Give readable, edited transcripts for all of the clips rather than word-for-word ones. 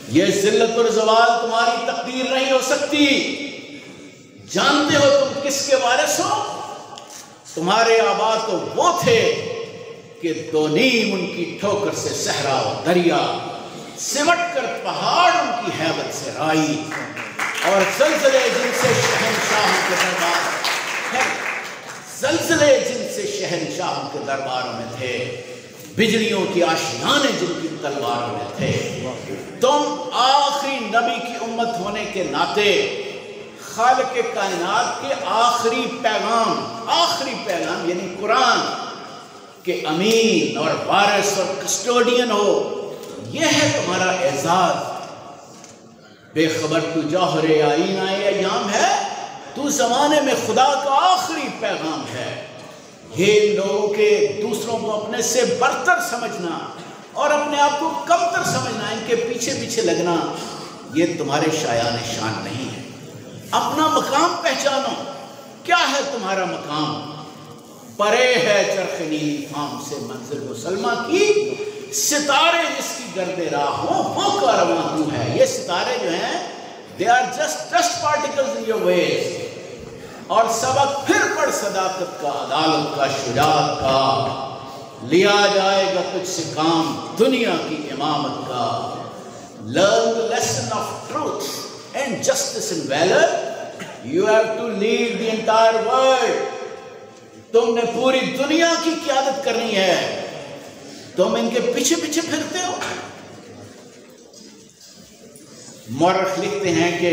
یہ ذلت اور زوال تمہاری تقدیر نہیں ہو سکتی۔ جانتے ہو تم کس کے وارث ہو؟ تمہارے آبا تو وہ تھے کہ دو نیم ان کی ٹھوکر سے صحرا و دریا، سمٹ کر پہاڑ ان کی ہیبت سے رائی، اور زلزلے جن سے شہنشاہوں کے درباروں میں تھے، بجلیوں کی آشیانے جن کی تلواروں میں تھے۔ تم آخری نبی کی امت ہونے کے ناطے خالق کائنات کے آخری پیغام یعنی قرآن کے امین اور وارث اور کسٹوڈین ہو۔ یہ ہے تمہارا اعزاز۔ بے خبر تو جوہر آئین ایام ہے، تو زمانے میں خدا کا آخری پیغام ہے۔ یہ لوگوں کے دوسروں کو اپنے سے برتر سمجھنا اور اپنے آپ کو کمتر سمجھنا، ان کے پیچھے پیچھے لگنا، یہ تمہارے شایان شان نہیں ہے۔ اپنا مقام پہچانو۔ کیا ہے تمہارا مقام؟ پرے ہے چرخ نیلی فام سے منزل مسلمہ کی، ستارے جس کی گرد راہ ہوں وہ کارواں تو ہے۔ یہ ستارے جو ہیں they are just dust particles in your ways۔ اور سبق پھر پڑھ صداقت کا، عدالت کا، شجاعت کا، لیا جائے گا تجھ سے کام دنیا کی امامت کا۔ Learn the lesson of truth and justice and valor. You have to lead the entire world۔ تم نے پوری دنیا کی قیادت کرنی ہے، تم ان کے پیچھے پیچھے پھرتے ہو۔ مورخ لکھتے ہیں کہ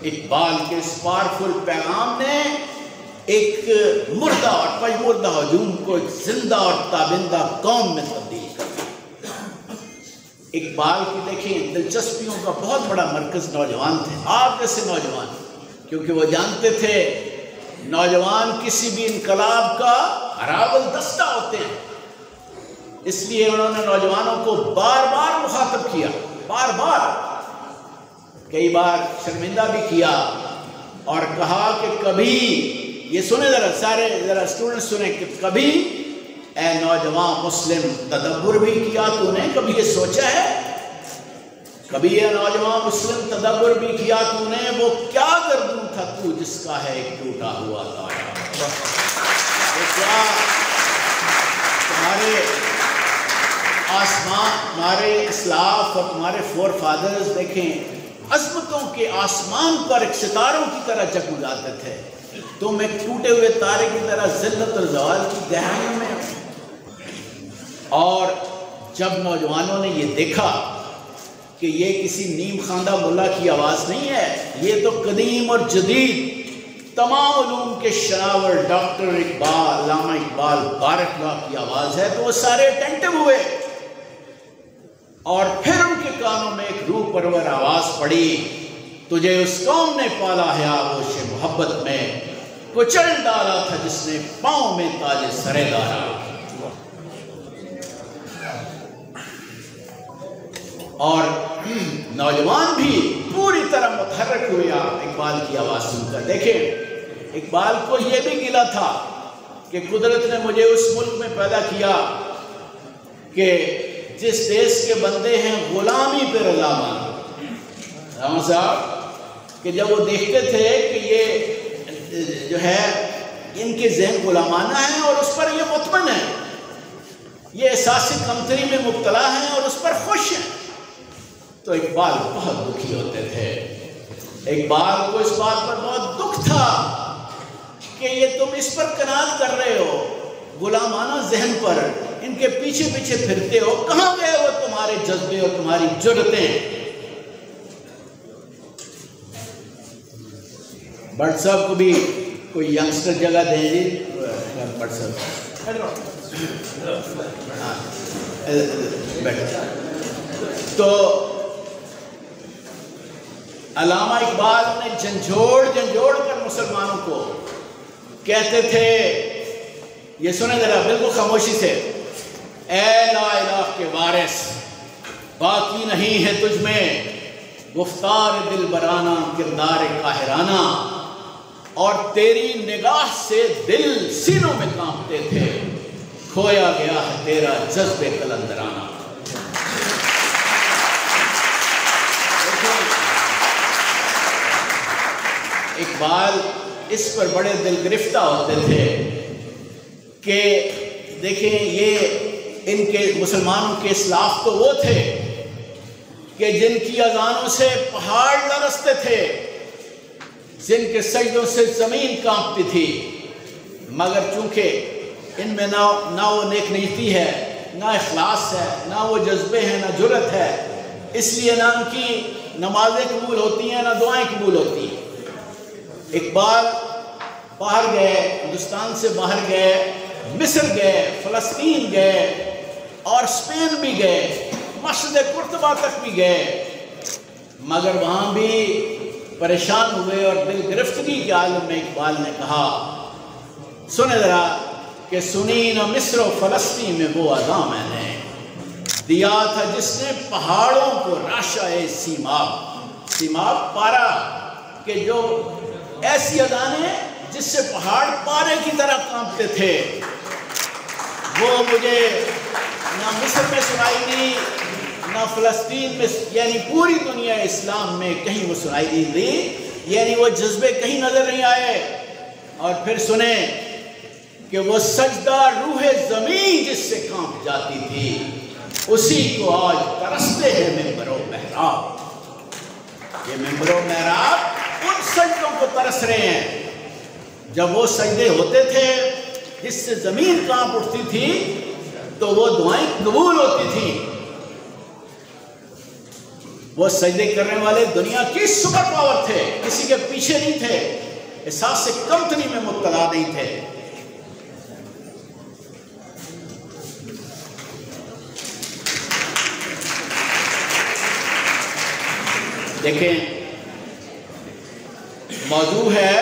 اقبال کے اس پاورفل پیغام نے ایک مردہ اور پژمردہ ہجوم کو ایک زندہ اور تابندہ قوم میں تبدیل کر دیا۔ اقبال کی دیکھیں دلچسپیوں کا بہت بڑا مرکز نوجوان تھے، آپ جیسے نوجوان، کیونکہ وہ جانتے تھے نوجوان کسی بھی انقلاب کا ہراول دستہ ہوتے ہیں۔ اس لیے انہوں نے نوجوانوں کو بار بار مخاطب کیا، کئی بار شرمندہ بھی کیا، اور کہا کہ کبھی، یہ سنیں ذرا اسٹوڈنٹ سنیں، کہ کبھی اے نوجوان مسلم تدبر بھی کیا تو نے؟ کبھی یہ سوچا ہے؟ کبھی اے نوجوان مسلم تدبر بھی کیا تو نے؟ وہ کیا گردوں تھا تو جس کا ہے ایک ٹوٹا ہوا تارا۔ وہ کیا تمہارے آسمان، تمہارے اسلاف اور تمہارے فور فادرز دیکھیں عظمتوں کے آسمان پر ایک ستاروں کی طرح جگمگاتے تھے، تم ایک ٹوٹے ہوئے تارے کی طرح ذلت اور زوال کی گہرائیوں میں۔ اور جب نوجوانوں نے یہ دیکھا کہ یہ کسی نیم خواندہ ملا کی آواز نہیں ہے، یہ تو قدیم اور جدید تمام علوم کے شناور ڈاکٹر اقبال، علامہ اقبال بارک اللہ کی آواز ہے، تو وہ سارے اٹینٹو ہوئے، اور پھر ان کے کانوں میں ایک روح پرور آواز پڑی، تجھے اس قوم نے پالا ہے آغوش محبت میں، کچل ڈالا تھا جس نے پاؤں میں تاج سرے دارا۔ اور نوجوان بھی پوری طرح متحرک ہوئے اقبال کی آواز سن کر۔ دیکھیں اقبال کو یہ بھی گلا تھا کہ قدرت نے مجھے اس ملک میں پیدا کیا کہ جس دیش کے بندے ہیں غلامی پہ رضا مان صاحب، کہ جب وہ دیکھتے تھے کہ یہ جو ہے ان کے ذہن غلامانہ ہیں اور اس پر یہ مطمئن ہیں، یہ احساس کمتری میں مبتلا ہیں اور اس پر خوش ہیں، تو اقبال بہت دکھی ہوتے تھے۔ اقبال کو اس بات پر بہت دکھ تھا کہ یہ تم اس پر کنال کر رہے ہو، غلامانہ ذہن پر ان کے پیچھے پیچھے پھرتے ہو، کہاں گئے وہ تمہارے جذبے اور تمہاری جرأتیں؟ بٹ صاحب کو بھی کوئی ینگسٹر جگہ دیں جی، بٹ صاحب تو علامہ اقبال نے جھنجھوڑ کر مسلمانوں کو کہتے تھے، یہ سنیں ذرا بالکل خاموشی سے، اے لا الہ کے وارث، باقی نہیں ہے تجھ میں گفتار دل برانہ، کردار قاہرانہ، اور تیری نگاہ سے دل سینوں میں کانپتے تھے، کھویا گیا ہے تیرا جذب قلندرانہ۔ اقبال اس پر بڑے دل گرفتہ ہوتے تھے کہ دیکھیں یہ ان کے مسلمانوں کے اسلاف تو وہ تھے کہ جن کی اذانوں سے پہاڑ لرزتے تھے، جن کے سجدوں سے زمین کانپتی تھی، مگر چونکہ ان میں نہ وہ نیک نیتی ہے، نہ اخلاص ہے، نہ وہ جذبے ہیں، نہ جرت ہے، اس لیے نہ ان کی نمازیں قبول ہوتی ہیں، نہ دعائیں قبول ہوتی ہیں۔ اقبال باہر گئے، ہندوستان سے باہر گئے، مصر گئے، فلسطین گئے اور اسپین بھی گئے، مسجد قرطبہ تک بھی گئے، مگر وہاں بھی پریشان ہوئے اور دل گرفتگی کے عالم میں اقبال نے کہا، سنیں ذرا کہ سنی نہ مصر و فلسطین میں وہ اذاں میں نے دیا تھا جس نے پہاڑوں کو راشا سیماب، سیماب پارا، کہ جو ایسی اذانیں جس سے پہاڑ پارے کی طرح کانپتے تھے، وہ مجھے نہ مصر میں سنائی دی، نہ فلسطین میں، یعنی پوری دنیا اسلام میں کہیں وہ سنائی نہیں دی، یعنی وہ جذبے کہیں نظر نہیں آئے۔ اور پھر سنیں کہ وہ سجدہ روح زمین جس سے کانپ جاتی تھی، اسی کو آج ترستے ہیں ممبر و محراب۔ یہ ممبر و محراب ان سجدوں کو ترس رہے ہیں جب وہ سجدے ہوتے تھے جس سے زمین کانپ اٹھتی تھی تو وہ دعائیں قبول ہوتی تھی۔ وہ سجدے کرنے والے دنیا کی سپر پاور تھے، کسی کے پیچھے نہیں تھے، احساس سے کمتری میں مبتلا نہیں تھے۔ دیکھیں موضوع ہے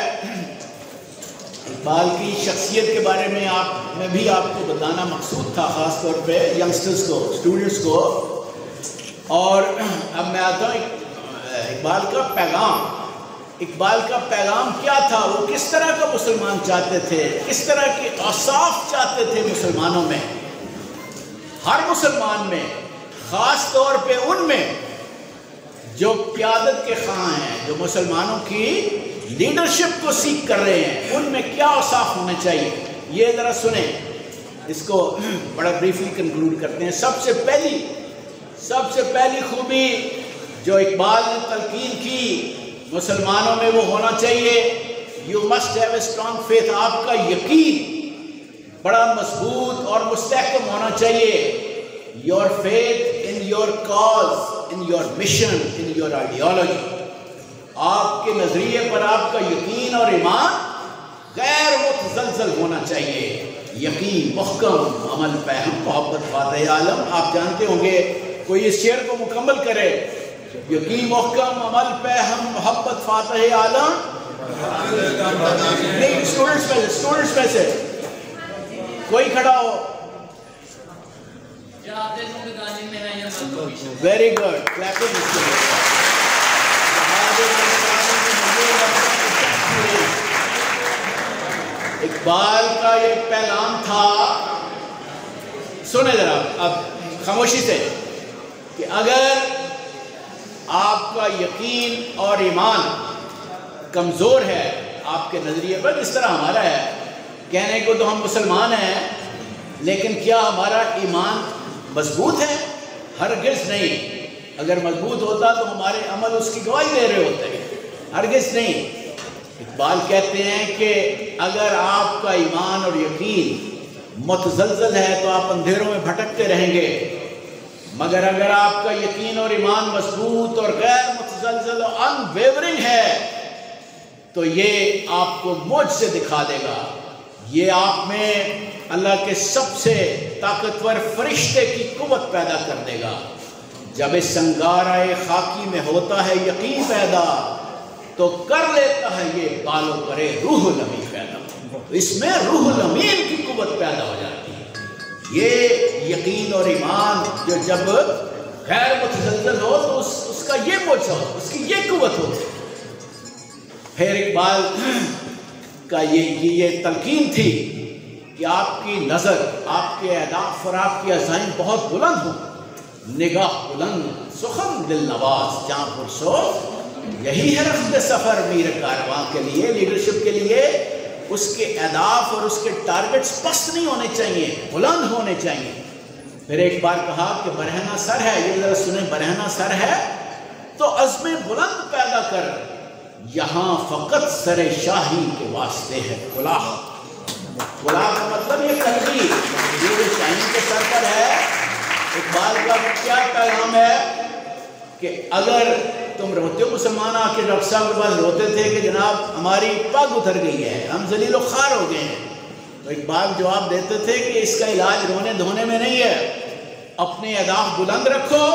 اقبال کی شخصیت کے بارے میں بھی آپ کو بتانا مقصود تھا، خاص طور پہ ینگسٹرز کو، اسٹوڈنٹس کو۔ اور اب میں آتا ہوں اقبال کا پیغام۔ اقبال کا پیغام کیا تھا؟ وہ کس طرح کا مسلمان چاہتے تھے، کس طرح کے اوصاف چاہتے تھے مسلمانوں میں، ہر مسلمان میں، خاص طور پہ ان میں جو قیادت کے خواہاں ہیں، جو مسلمانوں کی لیڈرشپ کو سیکھ کر رہے ہیں، ان میں کیا اوصاف ہونے چاہیے، یہ ذرا سنیں۔ اس کو بڑا بریفلی کنکلوڈ کرتے ہیں۔ سب سے پہلی خوبی جو اقبال نے تلقین کی مسلمانوں میں وہ ہونا چاہیے، you must have a strong faith, آپ کا یقین بڑا مضبوط اور مستحکم ہونا چاہیے۔ Your faith in your cause, in your mission, in your ideology, آپ کے نظریے پر آپ کا یقین اور ایمان غیر متزلزل ہونا چاہیے۔ یقین محکم، عمل پہ ہم، محبت فاتح عالم۔ آپ جانتے ہوں گے، کوئی اس شعر کو مکمل کرے، یقین محکم، عمل پہ ہم، محبت فاتح عالم۔ نہیں، اسٹوڈنٹس میں سے کوئی کھڑا ہو۔ Very good, clapping. اقبال کا یہ پیغام تھا، سنیں ذرا اب خاموشی سے، کہ اگر آپ کا یقین اور ایمان کمزور ہے آپ کے نظریے پر، اس طرح ہمارا ہے، کہنے کو تو ہم مسلمان ہیں لیکن کیا ہمارا ایمان مضبوط ہے؟ ہرگز نہیں۔ اگر مضبوط ہوتا تو ہمارے عمل اس کی گواہی دے رہے ہوتے ہیں، ہرگز نہیں۔ اقبال کہتے ہیں کہ اگر آپ کا ایمان اور یقین متزلزل ہے تو آپ اندھیروں میں بھٹکتے رہیں گے، مگر اگر آپ کا یقین اور ایمان مضبوط اور غیر متزلزل اور انویورنگ ہے تو یہ آپ کو موج سے دکھا دے گا، یہ آپ میں اللہ کے سب سے طاقتور فرشتے کی قوت پیدا کر دے گا۔ جب اس سنگارۂ خاکی میں ہوتا ہے یقین پیدا تو کر لیتا ہے یہ بالو کرے روح الامین پیدا، اس میں روح الامین کی قوت پیدا ہو جاتی ہے۔ یہ یقین اور ایمان جو جب غیر متزلزل ہو تو اس کا یہ موجہ ہو، اس کی یہ قوت ہوتی ہے۔ پھر اقبال کا یہ تلقین تھی کہ آپ کی نظر، آپ کے اہداف اور آپ کی عزائم بہت بلند ہوں، نگاہ بلند، سخن دل نواز، جہاں پرسو یہی ہے رخت سفر میر کارواں کے لیے، لیڈرشپ کے لیے اس کے اہداف اور اس کے ٹارگٹس پست نہیں ہونے چاہیے، بلند ہونے چاہیے۔ پھر ایک بار کہا کہ برہنہ سر ہے، یہ ذرا سنیں، برہنہ سر ہے تو عزم بلند پیدا کر، یہاں فقط سر شاہی کے واسطے ہے کلاه۔ کلاه کا مطلب یہ قلبی، یہ جو شاہین کے سر پر ہے۔ اقبال کا کیا پیغام ہے کہ اگر تم روتے ہو، مسلمان آ کے ڈاکٹر صاحب کے پاس روتے تھے کہ جناب ہماری پگ اتر گئی ہے، ہم ذلیل و خوار ہو گئے ہیں، تو اقبال جواب دیتے تھے کہ اس کا علاج رونے دھونے میں نہیں ہے، اپنے اہداف بلند رکھو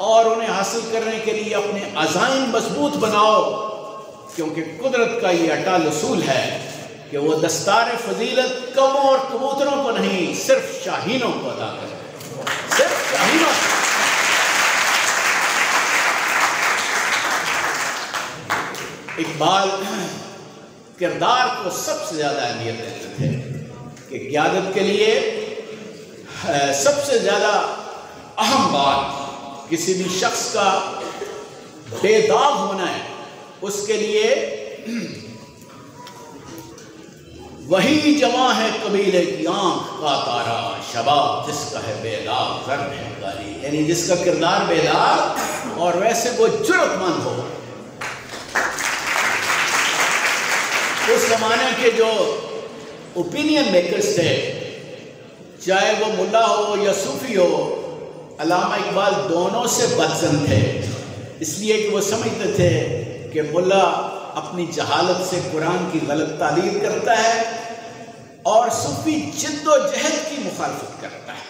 اور انہیں حاصل کرنے کے لیے اپنے عزائم مضبوط بناؤ، کیونکہ قدرت کا یہ اٹل اصول ہے کہ وہ دستار فضیلت کووں اور کبوتروں کو نہیں، صرف شاہینوں کو عطا کرے، صرف شاہینوں کو۔ اقبال کردار کو سب سے زیادہ اہمیت دیتے تھے کہ قیادت کے لیے سب سے زیادہ اہم بات کسی بھی شخص کا بے داغ ہونا ہے، اس کے لیے وہی جمع ہے قبیلے کی آنکھ کا تارا شباب جس کا ہے بے داغ زرد ہے کالی، یعنی جس کا کردار بے داغ اور ویسے وہ جرأت مند ہو۔ اس زمانے کے جو اوپینین میکرز تھے، چاہے وہ ملا ہو یا صوفی ہو، علامہ اقبال دونوں سے بدظن تھے، اس لیے کہ وہ سمجھتے تھے کہ ملا اپنی جہالت سے قرآن کی غلط تعلیم کرتا ہے اور صوفی جد و جہد کی مخالفت کرتا ہے۔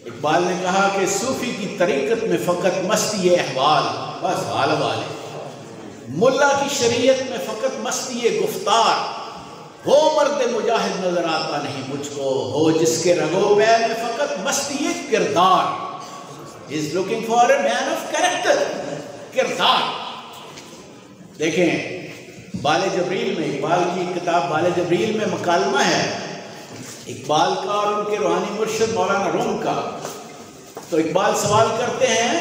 اقبال نے کہا کہ صوفی کی طریقت میں فقط مستی احوال، بس حال والے، ملا کی شریعت میں فقط مستی گفتار، وہ مرد مجاہد نظر آتا نہیں مجھ کو، ہو جس کے رگو پہ میں فقط مستی کردار، is looking for a man of character، کردار۔ دیکھیں بال جبریل میں، اقبال کی کتاب بال جبریل میں مکالمہ ہے اقبال کا اور ان کے روحانی مرشد مولانا روم کا، تو اقبال سوال کرتے ہیں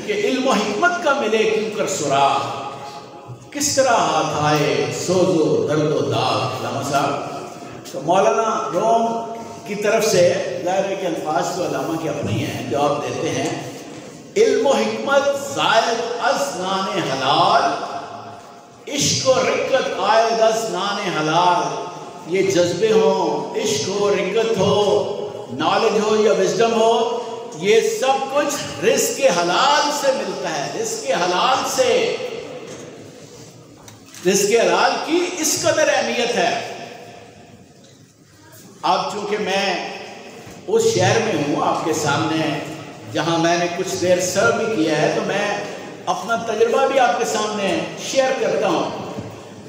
کہ علم و حکمت کا ملے کیوں کر سراغ، کس طرح ہاتھ آئے سوز و درد و داغ علامہ صاحب۔ تو مولانا روم کی طرف سے ظاہر ہے کہ الفاظ تو علامہ کے اپنے ہیں، جواب دیتے ہیں علم و حکمت زائد از نان حلال، عشق و رقت عائد از نان حلال، یہ جذبے ہوں، عشق ہو، رقت ہو، نالج ہو یا وزڈم ہو، یہ سب کچھ رزق حلال سے ملتا ہے، رزق حلال سے۔ رزق حلال کی اس قدر اہمیت ہے۔ اب چونکہ میں اس شہر میں ہوں آپ کے سامنے جہاں میں نے کچھ دیر سرو بھی کیا ہے، تو میں اپنا تجربہ بھی آپ کے سامنے شیئر کرتا ہوں۔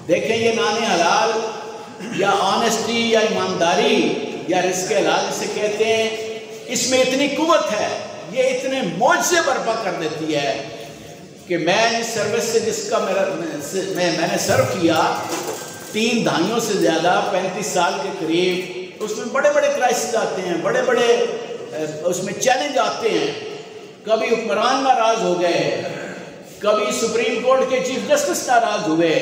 دیکھیں یہ نان حلال یا آنیسٹی یا ایمانداری یا رزق حلال اسے کہتے ہیں، اس میں اتنی قوت ہے، یہ اتنے معجزے برپا کر دیتی ہے کہ میں اس سروس سے جس کا میں نے سرو کیا 3 دہائیوں سے زیادہ، 35 سال کے قریب، اس میں بڑے بڑے کرائسس آتے ہیں، بڑے بڑے اس میں چیلنج آتے ہیں، کبھی حکمران ناراض ہو گئے، کبھی سپریم کورٹ کے چیف جسٹس ناراض ہوئے،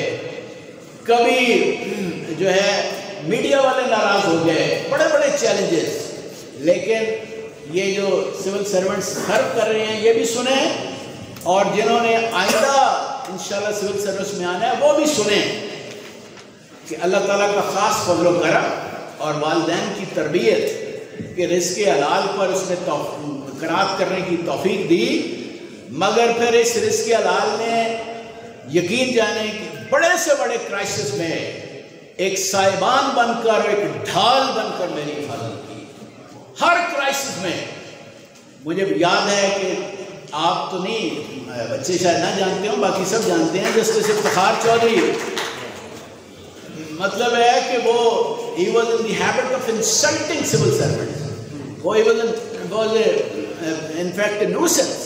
کبھی جو ہے میڈیا والے ناراض ہو گئے، بڑے بڑے چیلنجز۔ لیکن یہ جو سول سرونٹس سرو کر رہے ہیں یہ بھی سنیں، اور جنہوں نے آئندہ انشاءاللہ سول سروس میں آنا ہے وہ بھی سنیں کہ اللہ تعالیٰ کا خاص فضل و کرم اور والدین کی تربیت کہ رزق حلال پر اس نے قرات کرنے کی توفیق دی، مگر پھر اس رزق حلال نے یقین جانے کہ بڑے سے بڑے کرائسس میں ایک سائبان بن کر، ایک ڈھال بن کر میری حفاظت کی۔ ہر کرائسس میں مجھے یاد ہے کہ آپ تو نہیں، بچے شاید نہ جانتے ہوں، باقی سب جانتے ہیں، جسٹس افتخار چودھری، مطلب ہے کہ وہ he was in the habit of insulting civil servants، وہ was in fact a nuisance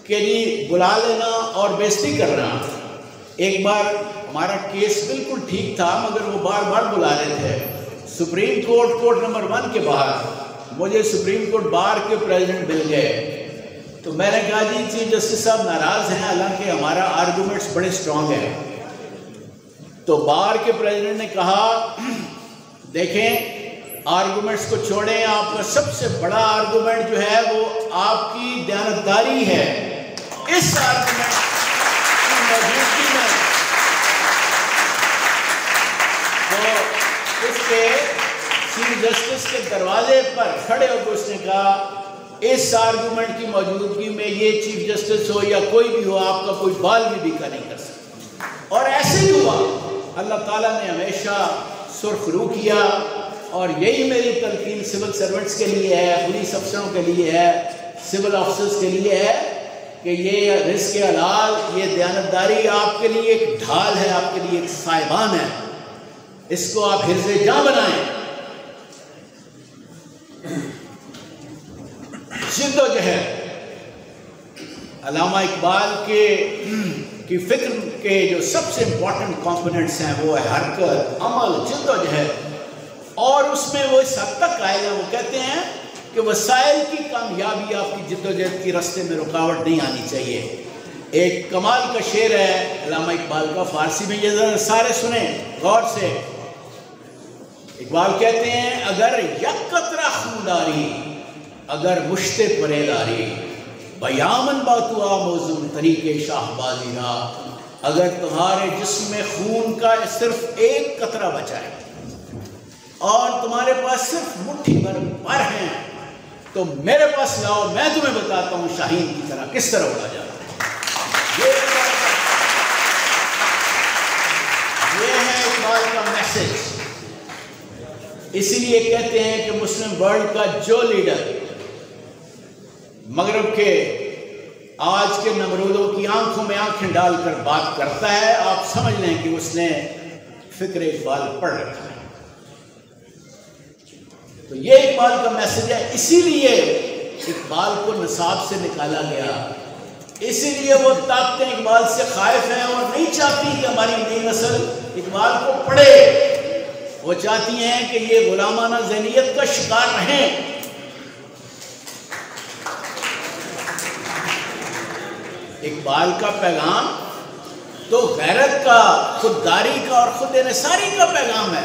کہ جی بلا لینا اور بےزتی کرنا۔ ایک بار ہمارا کیس بالکل ٹھیک تھا مگر وہ بار بار بلا رہے تھے سپریم کورٹ نمبر 1 کے باہر، مجھے سپریم کورٹ بار کے پریزیڈنٹ مل گئے تو میں نے کہا جی چیف جسٹس صاحب ناراض ہیں، حالانکہ ہمارا آرگومنٹس بڑے اسٹرانگ ہیں. تو بار کے پریزیڈنٹ نے کہا دیکھیں آرگومنٹس کو چھوڑیں، آپ کا سب سے بڑا آرگومنٹ جو ہے وہ آپ کی دیانتداری ہے. اس آرگومنٹ کی موجودگی میں تو اس کے چیف جسٹس کے دروازے پر کھڑے ہو کے اس نے کہا اس آرگومنٹ کی موجودگی میں یہ چیف جسٹس ہو یا کوئی بھی ہو آپ کا کوئی بال بھی بیکا نہیں کر سکتا. اور ایسے ہی ہوا. اللہ تعالیٰ نے ہمیشہ سرخ رو کیا، اور یہی میری تلقین سول سرونٹس کے لیے ہے، پولیس افسروں کے لیے ہے، سول آفیسرز کے لیے ہے کہ یہ رزق حلال، یہ دیانتداری آپ کے لیے ایک ڈھال ہے، آپ کے لیے ایک سائبان ہے. اس کو آپ حرز جاں بنائیں. جد و جہد علامہ اقبال کی فکر کے جو سب سے امپورٹنٹ کمپوننٹس ہیں وہ ہے حرکت، عمل، جد و جہد. اور اس میں وہ اس حد تک آئے گا، وہ کہتے ہیں کہ وسائل کی کامیابی آپ کی جد و جہد کی راستے میں رکاوٹ نہیں آنی چاہیے. ایک کمال کا شعر ہے علامہ اقبال کا، فارسی میں، یہ ذرا سارے سنیں غور سے. اقبال کہتے ہیں اگر یک قطرہ خوداری، اگر مشت پریداری، بیامن باتوا موزم طریق شاہ بازی را، اگر تمہارے جسم میں خون کا صرف ایک قطرہ بچا ہے اور تمہارے پاس صرف مٹھی بھر پر ہیں تو میرے پاس لاؤ، میں تمہیں بتاتا ہوں شاہین کی طرح کس طرح اڑا جاتا ہے. یہ ہے اقبال کا میسج. اسی لیے کہتے ہیں کہ مسلم ورلڈ کا جو لیڈر مغرب کے آج کے نمرودوں کی آنکھوں میں آنکھیں ڈال کر بات کرتا ہے، آپ سمجھ لیں کہ اس نے فکر اقبال پڑھ رکھا ہے. تو یہ اقبال کا میسج ہے. اسی لیے اقبال کو نصاب سے نکالا گیا، اسی لیے وہ طاقتیں اقبال سے خائف ہیں اور نہیں چاہتی کہ ہماری نئی نسل اقبال کو پڑھے. وہ چاہتی ہیں کہ یہ غلامانہ ذہنیت کا شکار رہیں. اقبال کا پیغام تو غیرت کا، خودداری کا اور خود انحصاری کا پیغام ہے.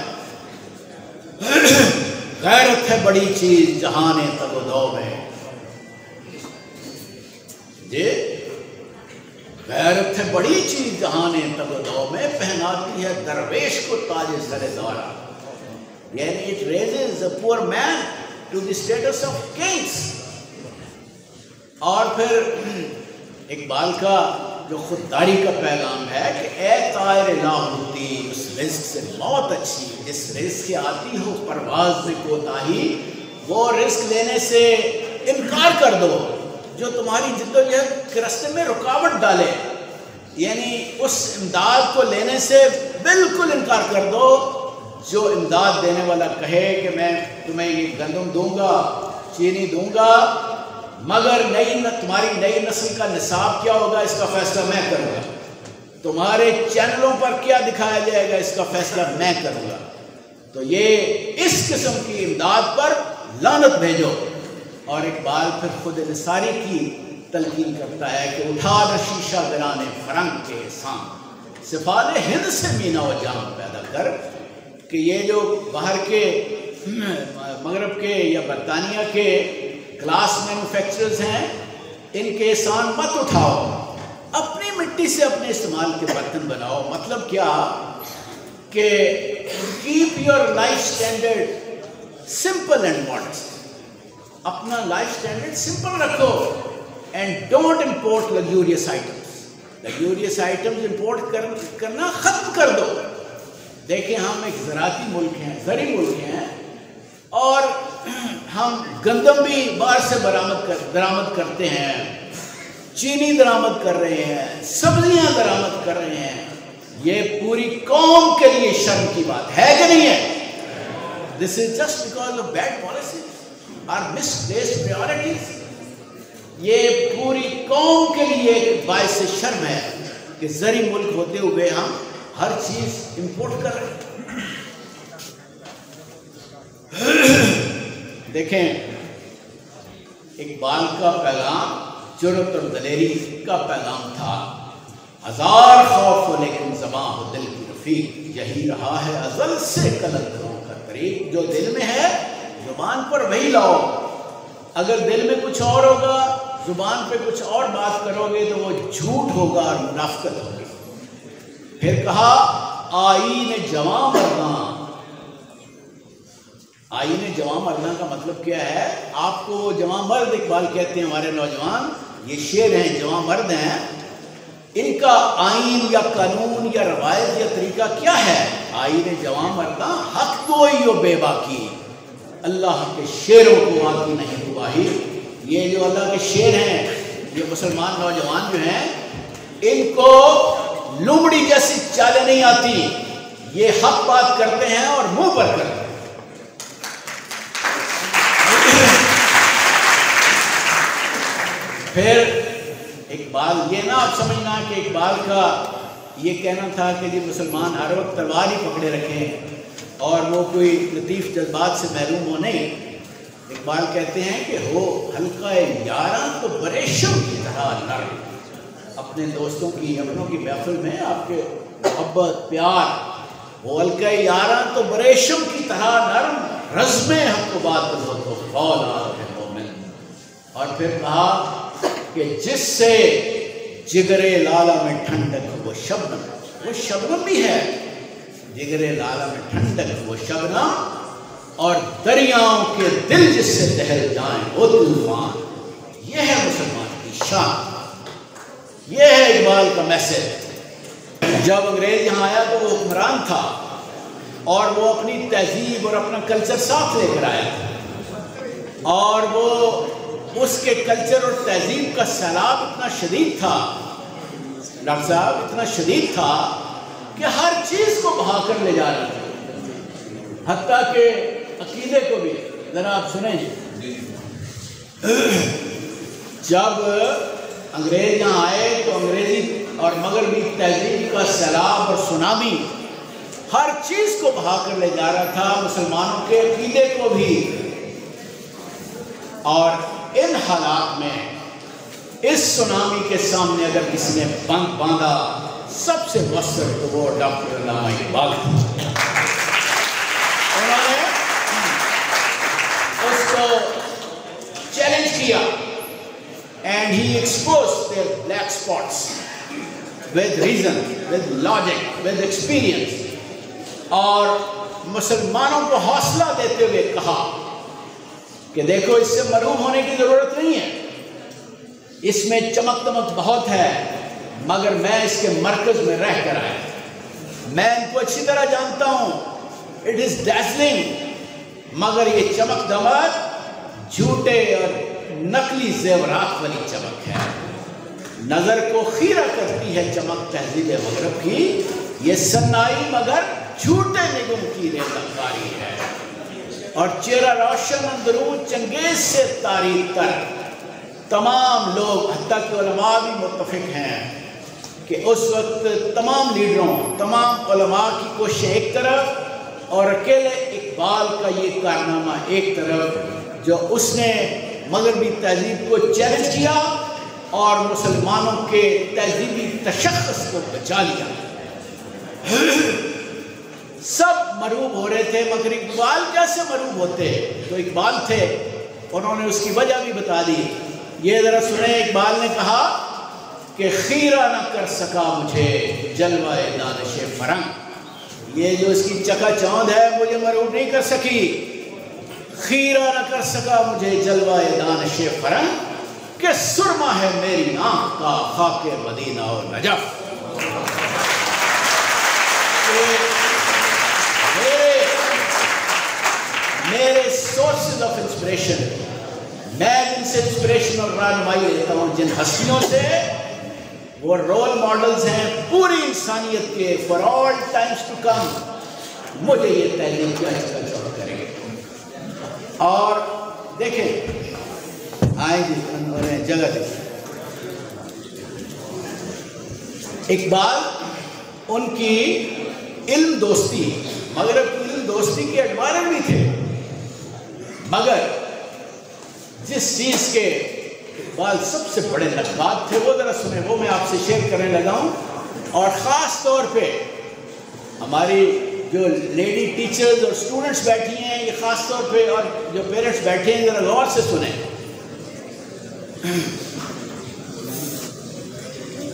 غیرت ہے بڑی چیز جہان تگ و دو میں، جی غیرت ہے بڑی چیز جہان تگ و دو میں، پہناتی ہے درویش کو تاج سر دورہ. یعنی it raises the poor man to the status of kings. اور پھر اقبال کا جو خودداری کا پیغام ہے کہ اے طائر لا ہوتی، اس رزق سے موت اچھی، جس رزق سے آتی ہو پرواز میں کوتاہی، وہ رزق لینے سے انکار کر دو جو تمہاری جد و جہد کے راستے میں رکاوٹ ڈالے. یعنی اس امداد کو لینے سے بالکل انکار کر دو جو امداد دینے والا کہے کہ میں تمہیں یہ گندم دوں گا، چینی دوں گا، مگر تمہاری نئی نسل کا نصاب کیا ہوگا اس کا فیصلہ میں کروں گا، تمہارے چینلوں پر کیا دکھایا جائے گا اس کا فیصلہ میں کروں گا. تو یہ اس قسم کی امداد پر لعنت بھیجو. اور اقبال پھر خود انحصاری کی تلقین کرتا ہے کہ اٹھا نہ شیشہ گرانے فرنگ کے احسان، سفال ہند سے مینا و جام پیدا کر. کہ یہ جو باہر کے مغرب کے یا برطانیہ کے گلاس مینوفیکچررز ہیں، ان کے احسان مت اٹھاؤ، اپنی مٹی سے اپنے استعمال کے برتن بناؤ. مطلب کیا کہ keep your life standard simple and modest. اپنا لائف سٹینڈرڈ سمپل رکھو and don't import luxurious items. Luxurious items import کرنا ختم کر دو. دیکھیں ہم ایک زراعتی ملک ہیں، زرعی ملک ہیں، اور ہم گندم بھی باہر سے درآمد کرتے ہیں، چینی درآمد کر رہے ہیں، سبزیاں درآمد کر رہے ہیں. یہ پوری قوم کے لیے شرم کی بات ہے کہ نہیں ہے؟ This is just because of bad policies اور مسپلیسڈ پریورٹیز. یہ پوری قوم کے لیے باعث شرم ہے کہ زرعی ملک ہوتے ہوئے ہم ہر چیز امپورٹ کر رہے ہیں. دیکھیں اقبال کا پیغام جرأت اور دلیری کا پیغام تھا. ہزار خوف ہو لیکن زباں ہو دل کی رفیق، یہی رہا ہے ازل سے قلندروں کا طریق. جو دل میں ہے زبان پر وہی لاؤ. اگر دل میں کچھ اور ہوگا، زبان پہ کچھ اور بات کرو گے تو وہ جھوٹ ہوگا اور منافقت ہوگی. پھر کہا آئین جواں مرداں. آئین جواں مرداں کا مطلب کیا ہے؟ آپ کو جواں مرد اقبال کہتے ہیں ہمارے نوجوان، یہ شعر ہیں، جواں مرد ہیں. ان کا آئین یا قانون یا روایت یا طریقہ کیا ہے؟ آئین جواں مرداں حق گوئی و بے باکی، اللہ کے شعروں کو آتی نہیں گواہی. یہ جو اللہ کے شعر ہیں، یہ مسلمان نوجوان جو ہیں ان کو لومڑی جیسی چالیں نہیں آتی. یہ حق بات کرتے ہیں اور منہ پر کرتے ہیں. پھر اقبال، یہ نہ آپ سمجھنا کہ اقبال کا یہ کہنا تھا کہ جی مسلمان ہر وقت تلوار ہی پکڑے رکھیں اور وہ کوئی لطیف جذبات سے محروم ہو. نہیں، اقبال کہتے ہیں کہ ہو حلقہ یاراں تو بریشم کی طرح نرم. اپنے دوستوں کی، اپنوں کی محفل میں آپ کے محبت پیار، وہ حلقہ یاراں تو بریشم کی طرح نرم، رزم حق و باطل ہو تو فولاد ہے مومن. اور پھر کہا کہ جس سے جگرے لالا میں ٹھنڈک وہ شبنم، وہ شبنم بھی ہے. جگرے لالا میں ٹھنڈک وہ شبنم، اور دریاؤں کے دل جس سے دہل جائیں وہ طوفان. یہ ہے مسلمان کی شان، یہ ہے اقبال کا میسج. جب انگریز یہاں آیا تو وہ حکمران تھا اور وہ اپنی تہذیب اور اپنا کلچر ساتھ لے کر آیا تھا، اور وہ اس کے کلچر اور تہذیب کا سیلاب اتنا شدید تھا ڈاکٹر صاحب، اتنا شدید تھا کہ ہر چیز کو بہا کر لے جا رہا تھا، حتیٰ کہ عقیدے کو بھی. ذرا آپ سنیں، جب انگریز یہاں آئے تو انگریزی اور مغربی تہذیب کا سیلاب اور سونامی ہر چیز کو بہا کر لے جا رہا تھا، مسلمانوں کے عقیدے کو بھی. اور ان حالات میں اس سونامی کے سامنے اگر کسی نے بند باندھا سب سے مؤثر تو وہ ڈاکٹر علامہ اقبال تھے. انہوں نے اس کو چیلنج کیا and he exposed their black spots with reason, with logic, with experience. اور مسلمانوں کو حوصلہ دیتے ہوئے کہا کہ دیکھو اس سے محروم ہونے کی ضرورت نہیں ہے، اس میں چمک دمک بہت ہے، مگر میں اس کے مرکز میں رہ کر آیا، میں ان کو اچھی طرح جانتا ہوں. اٹ از ڈیزلنگ، مگر یہ چمک دمک جھوٹے اور نقلی زیورات والی چمک ہے. نظر کو خیرہ کرتی ہے چمک تہذیب مغرب کی، یہ سنائی مگر جھوٹے نگم کی ریزہ ہے. اور چہرہ روشن اندرون چنگیز سے تاریخ تر. تمام لوگ حتیٰ کہ علماء بھی متفق ہیں کہ اس وقت تمام لیڈروں، تمام علماء کی کوشش ایک طرف اور اکیلے اقبال کا یہ کارنامہ ایک طرف، جو اس نے مغربی تہذیب کو چیلنج کیا اور مسلمانوں کے تہذیبی تشخص کو بچا لیا. سب مروب ہو رہے تھے، مگر اقبال کیسے مروب ہوتے؟ تو اقبال تھے، انہوں نے اس کی وجہ بھی بتا دی. یہ ذرا سنیں، اقبال نے کہا کہ خیرہ نہ کر سکا مجھے جلوہ دانش فرنگ. یہ جو اس کی چکا چوند ہے مجھے مروب نہیں کر سکی. خیرہ نہ کر سکا مجھے جلوہ دانش فرنگ، کہ سرما ہے میری آنکھ کا خاک مدینہ و نجف. میرے سورسز آف انسپریشن، میں جن سے انسپریشن اور رہنمائی لیتا ہوں، جن ہستیوں سے، وہ رول ماڈلز ہیں پوری انسانیت کے، for all times to come. مجھے یہ تعلیم کیا چکا چوڑ کرے. اور دیکھیں، آئیں جی انہیں جگہ دیں. اقبال ان کی علم دوستی، مغرب کی علم دوستی کے ایڈمائرر بھی تھے، مگر جس چیز کے اقبال سب سے بڑے نقاد تھے، وہ ذرا سنیں، وہ میں آپ سے شیئر کرنے لگا ہوں. اور خاص طور پہ ہماری جو لیڈی ٹیچرز اور اسٹوڈنٹس بیٹھی ہیں، یہ خاص طور پہ، اور جو پیرنٹس بیٹھے ہیں، ذرا غور سے سنیں.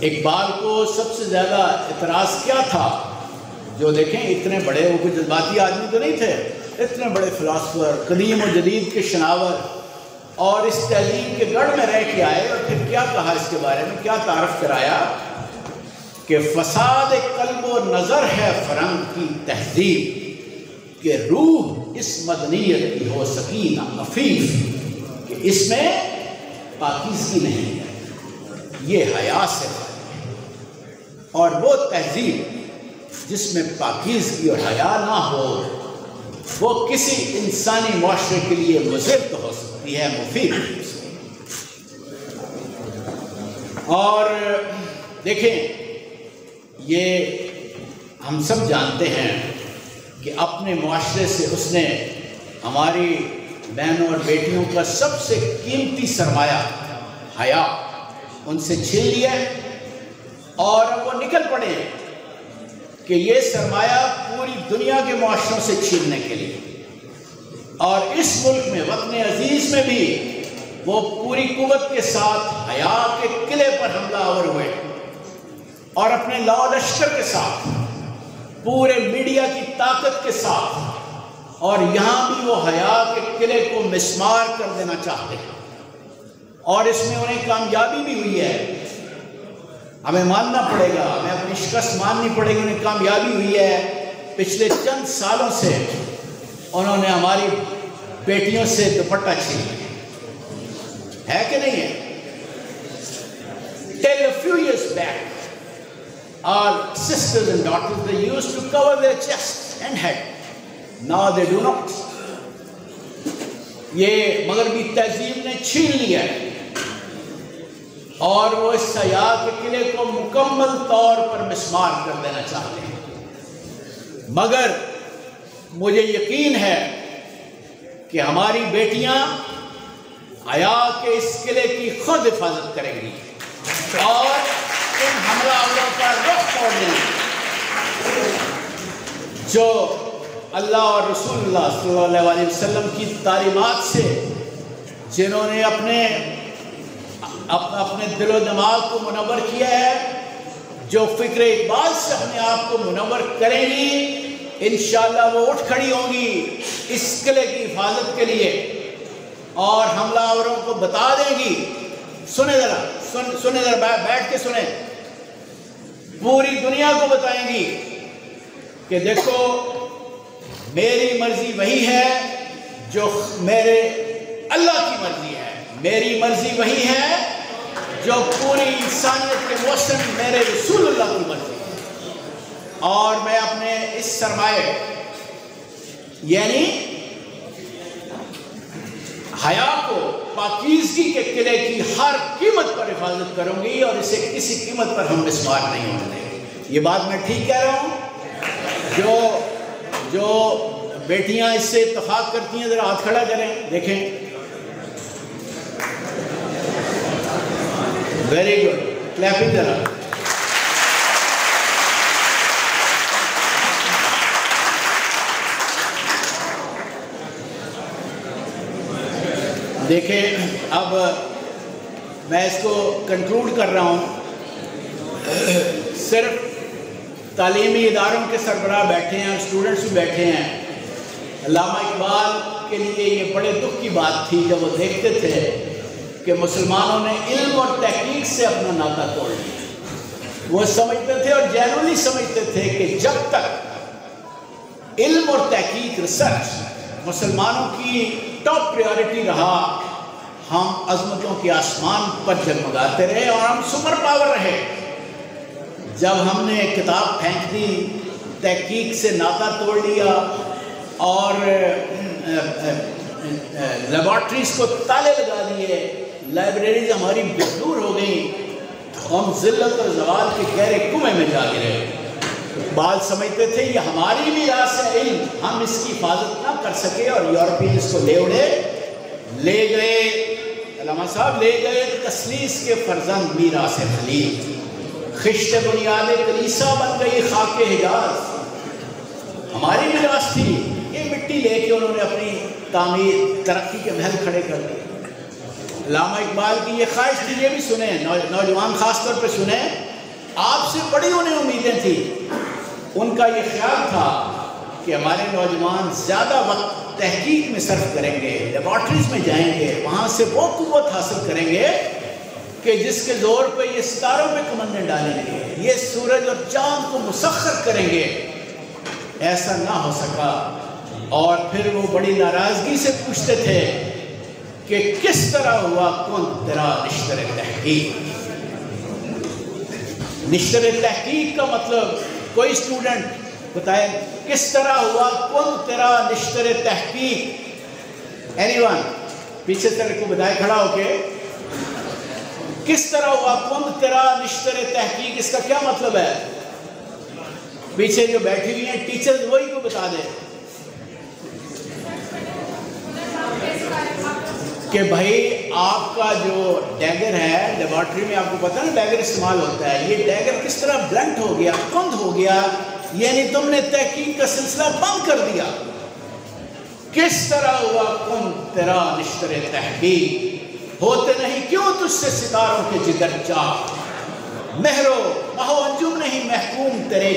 اقبال کو سب سے زیادہ اعتراض کیا تھا؟ جو دیکھیں اتنے بڑے، وہ کوئی جذباتی آدمی تو نہیں تھے، اتنے بڑے فلاسفر، قدیم و جدید کے شناور، اور اس تہذیب کے گڑھ میں رہ کے آئے. اور پھر کیا کہا اس کے بارے میں، کیا تعارف کرایا کہ فساد قلب و نظر ہے فرنگ کی تہذیب، کہ روح اس مدنیت کی ہو سکینہ عفیف، کہ اس میں پاکیزگی نہیں ہے، یہ حیا سے ہے. اور وہ تہذیب جس میں پاکیزگی اور حیا نہ ہو، وہ کسی انسانی معاشرے کے لیے مضر تو ہو سکتی ہے، مفید. اور دیکھیں، یہ ہم سب جانتے ہیں کہ اپنے معاشرے سے اس نے ہماری بہنوں اور بیٹیوں کا سب سے قیمتی سرمایہ حیا ان سے چھین لیا ہے. اور اب وہ نکل پڑے ہیں کہ یہ سرمایہ پوری دنیا کے معاشروں سے چھیننے کے لیے، اور اس ملک میں، وطن عزیز میں بھی، وہ پوری قوت کے ساتھ حیا کے قلعے پر حملہ آور ہوئے، اور اپنے لاؤ لشکر کے ساتھ، پورے میڈیا کی طاقت کے ساتھ، اور یہاں بھی وہ حیا کے قلعے کو مسمار کر دینا چاہتے ہیں. اور اس میں انہیں کامیابی بھی ہوئی ہے. ہمیں ماننا پڑے گا، ہمیں اپنی شکست ماننی پڑے گی، انہیں کامیابی ہوئی ہے. پچھلے چند سالوں سے انہوں نے ہماری بیٹیوں سے دوپٹہ چھین لیا ہے کہ نہیں ہے؟ Till a few years back, our sisters and daughters, they used to cover their chest and head. Now they do not. یہ مغربی تہذیب نے چھین لیا ہے، اور وہ اس حیا کے قلعے کو مکمل طور پر مسمار کر دینا چاہتے ہیں. مگر مجھے یقین ہے کہ ہماری بیٹیاں حیا کے اس قلعے کی خود حفاظت کریں گی، اور ان حملہ آوروں کا رخ موڑ دیں گی جو اللہ اور رسول اللہ صلی اللہ علیہ وسلم کی تعلیمات سے، جنہوں نے اپنے دل و دماغ کو منور کیا ہے، جو فکر اقبال سے اپنے آپ کو منور کریں گی، انشاءاللہ وہ اٹھ کھڑی ہوں گی اس قلعے کی حفاظت کے لیے، اور حملہ آوروں کو بتا دیں گی. سنیں ذرا بیٹھ کے سنیں. پوری دنیا کو بتائیں گی کہ دیکھو، میری مرضی وہی ہے جو میرے اللہ کی مرضی ہے، میری مرضی وہی ہے جو پوری انسانیت کے موسم میرے رسول اللہ کی مرضی ہے. اور میں اپنے اس سرمایہ یعنی حیا کو، پاکیزگی کے قلعے کی ہر قیمت پر حفاظت کروں گی، اور اسے کسی قیمت پر ہم مسمار نہیں ہونے دیں گے. یہ بات میں ٹھیک کہہ رہا ہوں؟ جو بیٹیاں اس سے اتفاق کرتی ہیں ذرا ہاتھ کھڑا کریں، دیکھیں. ویری گڈ، کلیپنگ ذرا. دیکھیں، اب میں اس کو کنکلوڈ کر رہا ہوں. صرف تعلیمی اداروں کے سربراہ بیٹھے ہیں اور اسٹوڈنٹس بھی بیٹھے ہیں. علامہ اقبال کے لیے یہ بڑے دکھ کی بات تھی جب وہ دیکھتے تھے کہ مسلمانوں نے علم اور تحقیق سے اپنا ناطہ توڑ لیا. وہ سمجھتے تھے، اور جینولی سمجھتے تھے، کہ جب تک علم اور تحقیق، ریسرچ مسلمانوں کی ٹاپ پریورٹی رہا، ہم عظمتوں کے آسمان پر جگمگاتے رہے اور ہم سپر پاور رہے. جب ہم نے کتاب پھینک دی، تحقیق سے ناطہ توڑ لیا، اور لیبارٹریز کو تالے لگا دیے، لائبریریز ہماری بے دور ہو گئیں، ہم ذلت اور زوال کے گہرے کنویں میں جا گرے. اقبال سمجھتے تھے یہ ہماری میراث ہے علم، ہم اس کی حفاظت نہ کر سکے، اور یورپین اس کو لے اڑے، لے گئے علامہ صاحب لے گئے تسلیس کے فرزند میراث خلیل، خشت بنیاد کلیسا بن گئی خاک حجاز، ہماری میراث تھی، یہ مٹی لے کے انہوں نے اپنی تعمیر ترقی کے محل کھڑے کر دیے۔ علامہ اقبال کی یہ خواہش تھی، یہ بھی سنیں، نوجوان خاص طور پہ سنیں، آپ سے بڑی انہیں امیدیں تھیں، ان کا یہ خیال تھا کہ ہمارے نوجوان زیادہ وقت تحقیق میں صرف کریں گے، لیبارٹریز میں جائیں گے، وہاں سے وہ قوت حاصل کریں گے کہ جس کے زور پہ یہ ستاروں پہ کمندیں ڈالیں گے، یہ سورج اور چاند کو مسخر کریں گے۔ ایسا نہ ہو سکا، اور پھر وہ بڑی ناراضگی سے پوچھتے تھے کہ کس طرح ہوا کن تیرا نشتر تحقیق۔ نشتر تحقیق کا مطلب کوئی اسٹوڈنٹ بتائے، کس طرح ہوا کن تیرا نشتر تحقیق؟ اینی ون پیچھے طرح کو بتائے کھڑا ہو کے، کس طرح ہوا کن تیرا نشتر تحقیق، اس کا کیا مطلب ہے؟ پیچھے جو بیٹھی ہوئی ہیں ٹیچرز وہی کو بتا دیں کہ بھائی آپ کا جو ڈیگر ہے لیبارٹری میں، آپ کو پتہ نا ڈیگر استعمال ہوتا ہے، یہ ڈیگر کس طرح بلنٹ ہو گیا، کند ہو گیا، یعنی تم نے تحقیق کا سلسلہ بند کر دیا۔ کس طرح ہوا کند تیرا نشتر تحقیق، ہوتے نہیں کیوں تجھ سے ستاروں کے جگر چاک، مہرو مہو انجم نہیں محکوم تیرے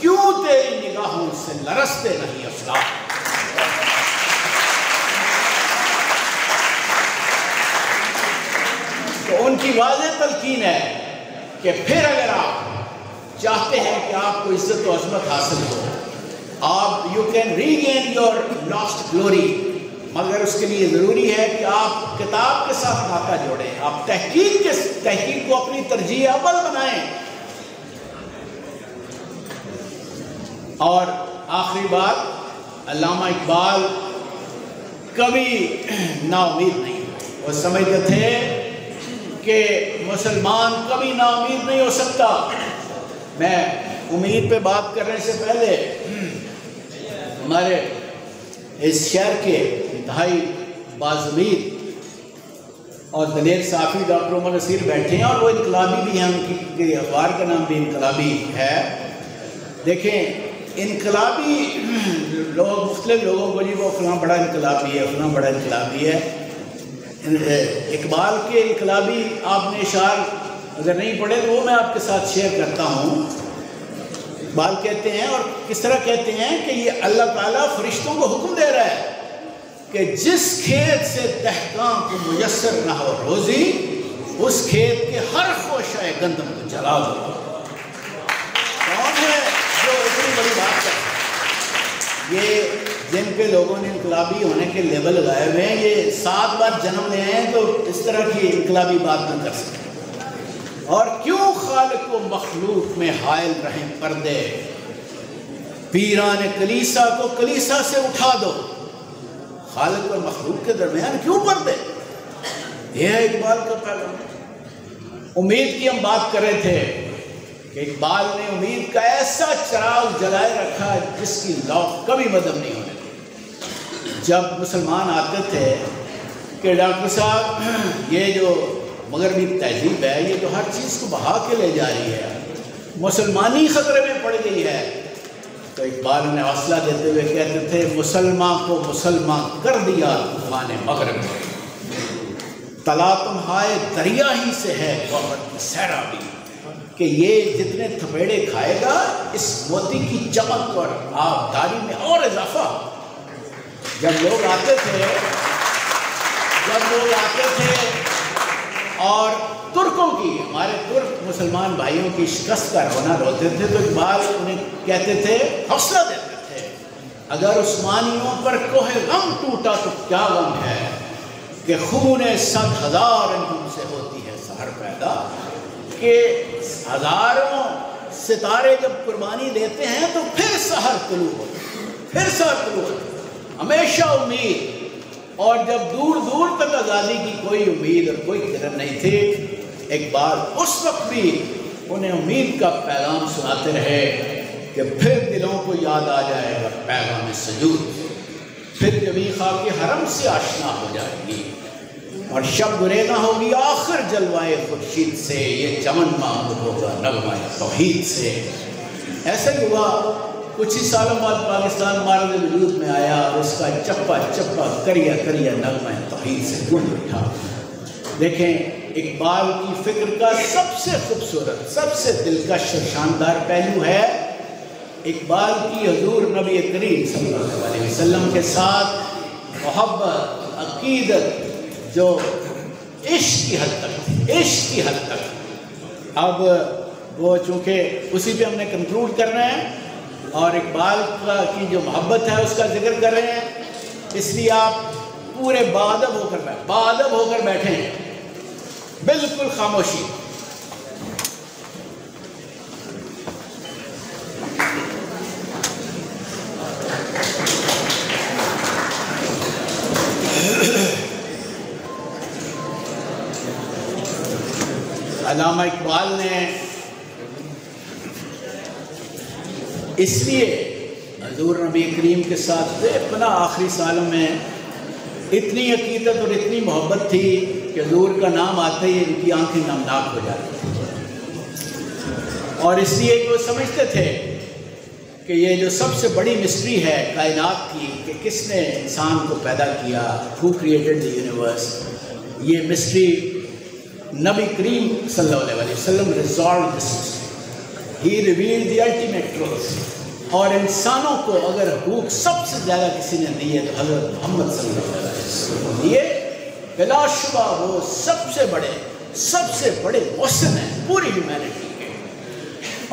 کیوں تیری نگاہوں سے لرزتے نہیں افلاک۔ تو ان کی واضح تلقین ہے کہ پھر اگر آپ چاہتے ہیں کہ آپ کو عزت و عظمت حاصل ہو، آپ you can regain your last glory, مگر اس کے لیے ضروری ہے کہ آپ کتاب کے ساتھ ناطہ جوڑیں، آپ تحقیق کو اپنی ترجیح اول بنائیں۔ اور آخری بات، علامہ اقبال کبھی نا امید نہیں، وہ سمجھتے تھے کہ مسلمان کبھی نا امید نہیں ہو سکتا۔ میں امید پہ بات کرنے سے پہلے ہمارے اس شہر کے انتہائی باضمیر اور دلیر صحافی ڈاکٹر عمر نصیر بیٹھے ہیں، اور وہ انقلابی بھی ہیں، ان کی اخبار کا نام بھی انقلابی ہے۔ دیکھیں انقلابی لوگ مختلف لوگوں کو، جی وہ فلاں بڑا انقلابی ہے، فلاں بڑا انقلابی ہے۔ اقبال کے انقلابی آپ نے اشعار اگر نہیں پڑھے تو وہ میں آپ کے ساتھ شیئر کرتا ہوں۔ اقبال کہتے ہیں، اور کس طرح کہتے ہیں کہ یہ اللہ تعالیٰ فرشتوں کو حکم دے رہا ہے کہ جس کھیت سے دہقاں کو میسر نہ ہو روزی، اس کھیت کے ہر خوشہ گندم کو جلا دو۔ کون ہے جو اتنی بڑی بات کرتا ہے؟ یہ جن پہ لوگوں نے انقلابی ہونے کے لیبل لگائے ہوئے ہیں، یہ 7 بار جنم لے ہیں تو اس طرح کی انقلابی بات نہ کر سکتے۔ اور کیوں خالق و مخلوق میں حائل رہیں پردے، پیران کلیسا کو کلیسا سے اٹھا دو۔ خالق اور مخلوق کے درمیان کیوں پردے؟ یہ ہے اقبال کا پیغام۔ امید کی ہم بات کر رہے تھے کہ اقبال نے امید کا ایسا چراغ جلائے رکھا جس کی لو کبھی مدم نہیں ہونے دی۔ جب مسلمان آتے تھے کہ ڈاکٹر صاحب یہ جو مغربی تہذیب ہے یہ تو ہر چیز کو بہا کے لے جا رہی ہے، مسلمانی خطرے میں پڑ گئی ہے، تو اقبال نے حوصلہ دیتے ہوئے کہتے تھے مسلمان کو مسلمان کر دیا طوفان مغرب، تلا تمہائے دریا ہی سے ہے وقت کی سیرابی، کہ یہ جتنے تھپیڑے کھائے گا اس موتی کی چمک اور آبداری میں اور اضافہ۔ جب لوگ آتے تھے اور ترکوں کی، ہمارے ترک مسلمان بھائیوں کی شکست کا رونا روتے تھے تو اقبال انہیں کہتے تھے، حوصلہ دیتے تھے، اگر عثمانیوں پر کوہ غم ٹوٹا تو کیا غم ہے کہ خون 100,000 انجم سے ہوتی ہے سحر پیدا، کہ ہزاروں ستارے جب قربانی دیتے ہیں تو پھر سحر طلوع ہوتی ہے، ہمیشہ امید۔ اور جب دور دور تک آزادی کی کوئی امید اور کوئی کرن نہیں تھی، اقبال اس وقت بھی انہیں امید کا پیغام سناتے رہے کہ پھر دلوں کو یاد آ جائے گا پیغام سجود، پھر کبھی خاک حرم سے آشنا ہو جائے گی۔ اور شب گریزاں ہوگی آخر جلوائے خورشید سے، یہ چمن معمور ہوگا نغمہ توحید سے۔ ایسا ہی ہوا، کچھ ہی سالوں بعد پاکستان معرض وجود میں آیا اور اس کا چپا چپا کریا کریا نغمہ توحید سے گونج اٹھا۔ دیکھیں اقبال کی فکر کا سب سے خوبصورت، سب سے دلکش اور شاندار پہلو ہے اقبال کی حضور نبی کریم صلی اللہ علیہ وسلم کے ساتھ محبت، عقیدت جو عشق کی حد تک تھی، عشق کی حد تک۔ اب وہ چونکہ اسی پہ ہم نے کنکلوڈ کرنا ہے اور اقبال کی جو محبت ہے اس کا ذکر کر رہے ہیں، اس لیے آپ پورے باادب ہو کر بیٹھے ہیں، بالکل خاموشی۔ علامہ اقبال نے اس لیے حضور نبی کریم کے ساتھ بے پناہ آخری سالوں میں اتنی عقیدت اور اتنی محبت تھی کہ حضور کا نام آتے ہی ان کی آنکھیں نمناک ہو جاتی تھیں، اور اس لیے کہ وہ سمجھتے تھے کہ یہ جو سب سے بڑی مسٹری ہے کائنات کی کہ کس نے انسان کو پیدا کیا، who created the universe، یہ مسٹری نبی کریم صلی اللہ علیہ وسلم resolved this mystery. He revealed the ultimate truth، اور انسانوں کو اگر حقوق سب سے زیادہ کسی نے دی ہے تو حضرت محمد صلی اللہ علیہ وسلم دیے، بلا شبہ وہ سب سے بڑے محسن ہیں پوری ہیومینٹی کے،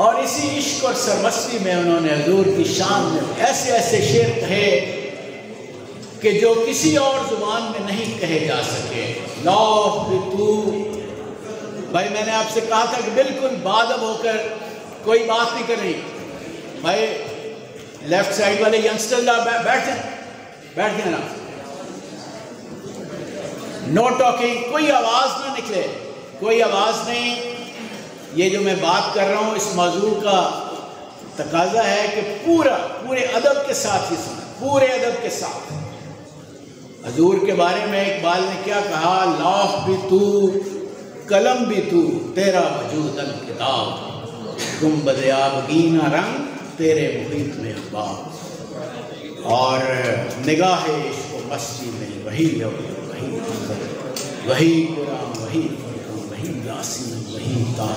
اور اسی عشق اور سرمستی میں انہوں نے حضور کی شان میں ایسے ایسے شعر کہے کہ جو کسی اور زبان میں نہیں کہے جا سکے۔ لوح تو بھائی میں نے آپ سے کہا تھا کہ بالکل باادب ہو کر کوئی بات نہیں کرنی۔ بھائی لیفٹ سائڈ والے ینگسٹر بیٹھ جائیں نا، نو ٹاکنگ، کوئی آواز نہ نکلے، کوئی آواز نہیں۔ یہ جو میں بات کر رہا ہوں اس موضوع کا تقاضا ہے کہ پورے ادب کے ساتھ ہی سنیں، پورے ادب کے ساتھ۔ حضور کے بارے میں اقبال نے کیا کہا؟ لوح بھی تو، قلم بھی تو، تیرا وجود الکتاب، گنبد آبگینہ رنگ تیرے محیط میں احباب، اور نگاہ عشق و مستی میں وہی قرآن، وہی فرقان، وہی یاسین، وہی طه۔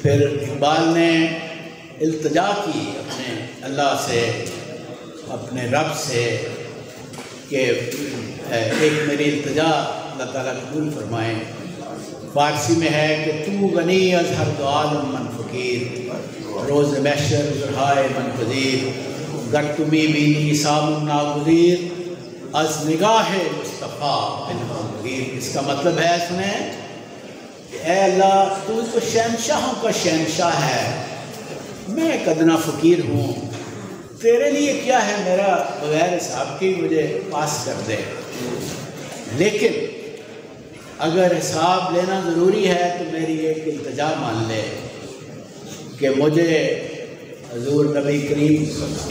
پھر اقبال نے التجا کی اپنے اللہ سے، اپنے رب سے کہ ایک میری التجا اللہ تعالیٰ قبول فرمائیں۔ فارسی میں ہے کہ تو غنی از ہر دو عالم من فقیر، روز محشر زرہائے من پذیر، گر تمی بینی سام ناگزیر، از نگاہ مصطفیٰ بن مغیر۔ اس کا مطلب ہے سنیں کہ اے اللہ تو شہنشاہوں کا شہنشاہ ہے، میں ایک ادنا فقیر ہوں، تیرے لیے کیا ہے میرا بغیر حساب کی مجھے پاس کر دے، لیکن اگر حساب لینا ضروری ہے تو میری ایک التجا مان لے کہ مجھے حضور نبی کریم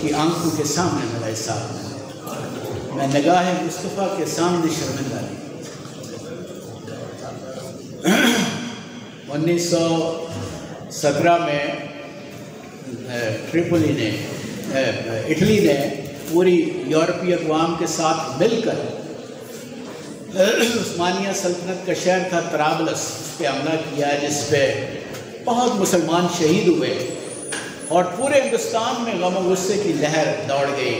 کی آنکھوں کے سامنے میرا حساب لے، میں نگاہ مصطفیٰ کے سامنے شرمندہ نہیں۔ 1917 میں ٹریپولی نے، اٹلی نے پوری یورپی اقوام کے ساتھ مل کر عثمانیہ سلطنت کا شہر تھا طرابلس، اس پہ حملہ کیا جس پہ بہت مسلمان شہید ہوئے، اور پورے ہندوستان میں غم و غصے کی لہر دوڑ گئی۔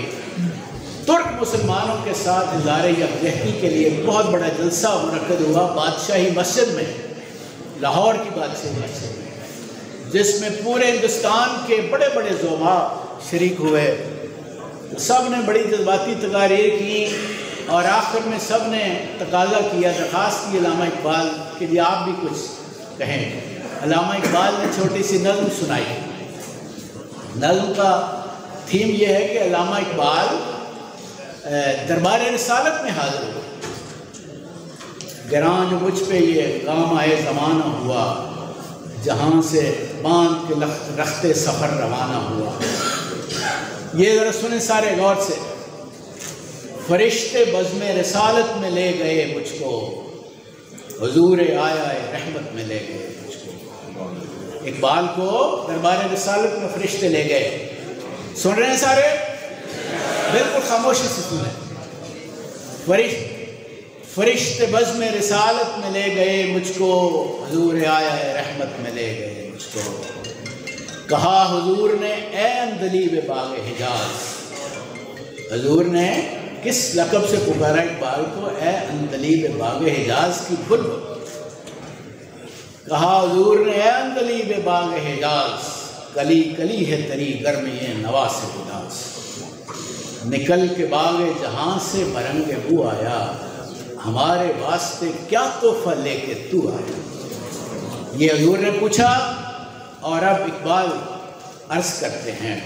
ترک مسلمانوں کے ساتھ اظہار یکجہتی کے لیے بہت بڑا جلسہ منعقد ہوا بادشاہی مسجد میں، لاہور کی بادشاہی مسجد میں، جس میں پورے ہندوستان کے بڑے بڑے زعماء شریک ہوئے۔ سب نے بڑی جذباتی تقاریر کی، اور آخر میں سب نے تقاضا کیا، درخواست کی علامہ اقبال کہ جی آپ بھی کچھ کہیں۔ علامہ اقبال نے چھوٹی سی نظم سنائی۔ نظم کا تھیم یہ ہے کہ علامہ اقبال دربار رسالت میں حاضر ہوئے، گراں جو مجھ پہ یہ کام آئے زمانہ ہوا، جہاں سے باندھ کے رخت سفر روانہ ہوا۔ یہ ذرا سنیں سارے غور سے۔ فرشتے بزم رسالت میں لے گئے مجھ کو، حضور آیا رحمت میں لے گئے مجھ کو. اقبال کو دربار رسالت میں فرشتے لے گئے. سن رہے ہیں سارے؟ بالکل خاموشی سے سنیں. فرشتے بزم رسالت میں لے گئے مجھ کو، حضور آیا رحمت میں لے گئے مجھ کو. کہا حضور نے اے اندلیب باغ حجاز. حضور نے کس لقب سے پکارا اقبال کو؟ اے اندلیب باغ حجاز کی بلبل. کہا حضور نے اے اندلیب باغ حجاز، کلی کلی ہے تری گرمی نوا سے گداز. نکل کے باغ جہاں سے مرنگ بو آیا، ہمارے واسطے کیا تحفہ لے کے تو آیا. یہ حضور نے پوچھا. اور اب اقبال عرض کرتے ہیں،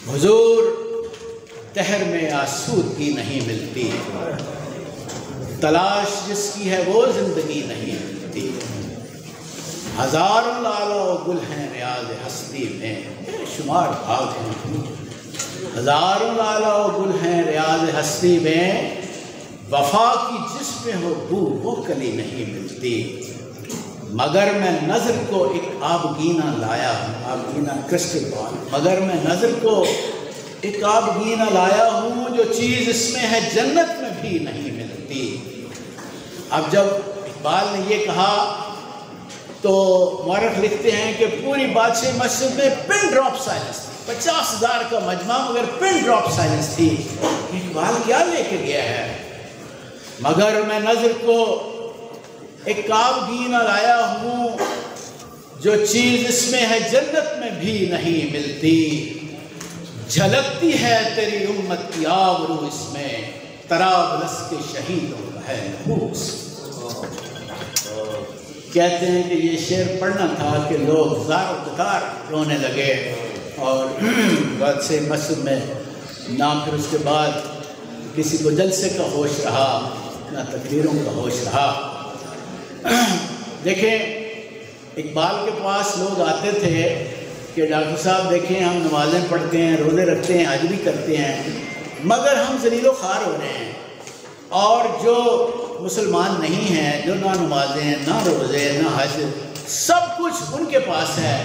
حضور تہر میں آسودگی نہیں ملتی، تلاش جس کی ہے وہ زندگی نہیں ملتی. ہزاروں لالا و گل ہیں ریاض ہستی میں، بے شمار بھاگ ہیں. ہزاروں لالا و گل ہیں ریاض ہستی میں، وفا کی جس میں ہو بو وہ کلی نہیں ملتی. مگر میں نظر کو ایک آبگینہ لایا، آبگینہ کرسٹل بال، مگر میں نظر کو ایک آبگینہ لایا ہوں، جو چیز اس میں ہے جنت میں بھی نہیں ملتی. اب جب اقبال نے یہ کہا تو مورخ لکھتے ہیں کہ پوری بادشاہ مسجد میں پن ڈراپ سائلنس تھی. 50,000 کا مجمع مگر پن ڈراپ سائلنس تھی. اقبال کیا لے کے گیا ہے؟ مگر میں نظر کو ایک آبگینہ لایا ہوں، جو چیز اس میں ہے جنت میں بھی نہیں ملتی. جھلکتی ہے تیری امت کی آبرو اس میں، طرابلس کے شہیدوں کا ہے نفوس. کہتے ہیں کہ یہ شعر پڑھنا تھا کہ لوگ زار و قطار رونے لگے، اور بادشاہ مسجد میں نہ پھر اس کے بعد کسی کو جلسے کا ہوش رہا، نہ تقریروں کا ہوش رہا. دیکھیں اقبال کے پاس لوگ آتے تھے کہ ڈاکٹر صاحب دیکھیں ہم نمازیں پڑھتے ہیں، روزے رکھتے ہیں، حج بھی کرتے ہیں، مگر ہم ذلیل و خوار ہو رہے ہیں. اور جو مسلمان نہیں ہیں، جو نہ نمازیں، نہ روزے، نہ حج، سب کچھ ان کے پاس ہے،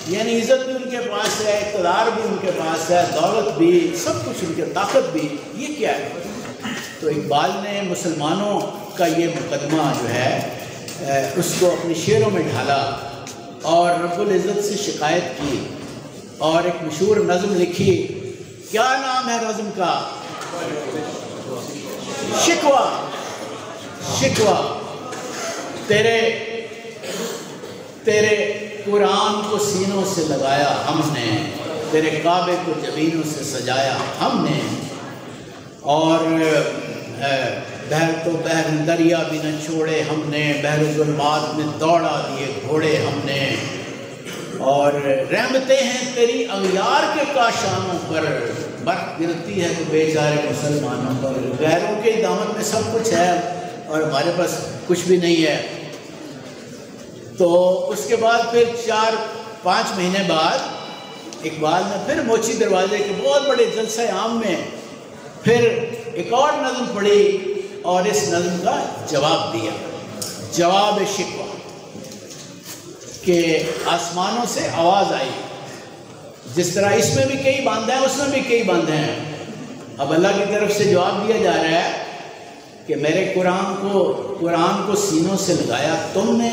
یعنی عزت بھی ان کے پاس ہے، اقتدار بھی ان کے پاس ہے، دولت بھی، سب کچھ ان کے، طاقت بھی، یہ کیا ہے؟ تو اقبال نے مسلمانوں کا یہ مقدمہ جو ہے اس کو اپنی شعروں میں ڈھالا اور رب العزت سے شکایت کی اور ایک مشہور نظم لکھی. کیا نام ہے نظم کا؟ شکوہ. شکوہ. تیرے قرآن کو سینوں سے لگایا ہم نے، تیرے کعبے کو جبینوں سے سجایا ہم نے، اور بحر تو بحر دریا بھی نہ چھوڑے ہم نے، بحر ظلمات میں دوڑا دیے گھوڑے ہم نے. اور رحمتیں ہیں تیری اغیار کے کاشانوں پر، برف گرتی ہے تو بیچارے مسلمانوں پر. غیروں کے دامن میں سب کچھ ہے اور ہمارے پاس کچھ بھی نہیں ہے. تو اس کے بعد پھر 4-5 مہینے بعد اقبال نے پھر موچی دروازے کے بہت بڑے جلسہ عام میں پھر ایک اور نظم پڑھی اور اس نظم کا جواب دیا. جواب شکوہ کہ آسمانوں سے آواز آئی، جس طرح اس میں بھی کئی باندھ ہیں اس میں بھی کئی باندھ ہیں. اب اللہ کی طرف سے جواب دیا جا رہا ہے کہ میرے قرآن کو سینوں سے لگایا تم نے،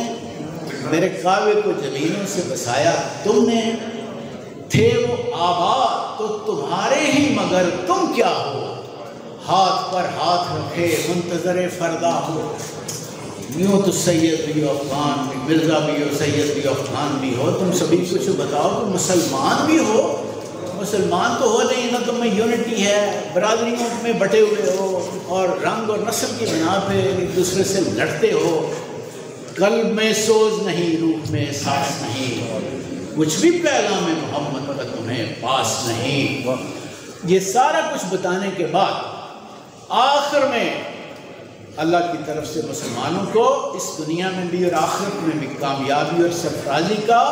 میرے کعبے کو زمینوں سے بسایا تم نے. تھے وہ آباد تو تمہارے ہی مگر تم کیا ہو، ہاتھ پر ہاتھ رکھے منتظر فردا ہو. یوں تو سید بھی افغان بھی، مرزا بھی ہو، سید بھی افغان بھی ہو، تم سبھی کچھ بتاؤ کہ مسلمان بھی ہو. مسلمان تو ہو نہیں، نہ تم میں یونٹی ہے، برادریوں میں بٹے ہوئے ہو اور رنگ اور نسل کی بنا پہ ایک دوسرے سے لڑتے ہو. قلب میں سوز نہیں، روح میں احساس نہیں، کچھ بھی پیغام محمد کا تمہیں پاس نہیں. یہ سارا کچھ بتانے کے بعد آخر میں اللہ کی طرف سے مسلمانوں کو اس دنیا میں بھی اور آخرت میں بھی کامیابی اور سرفرازی کا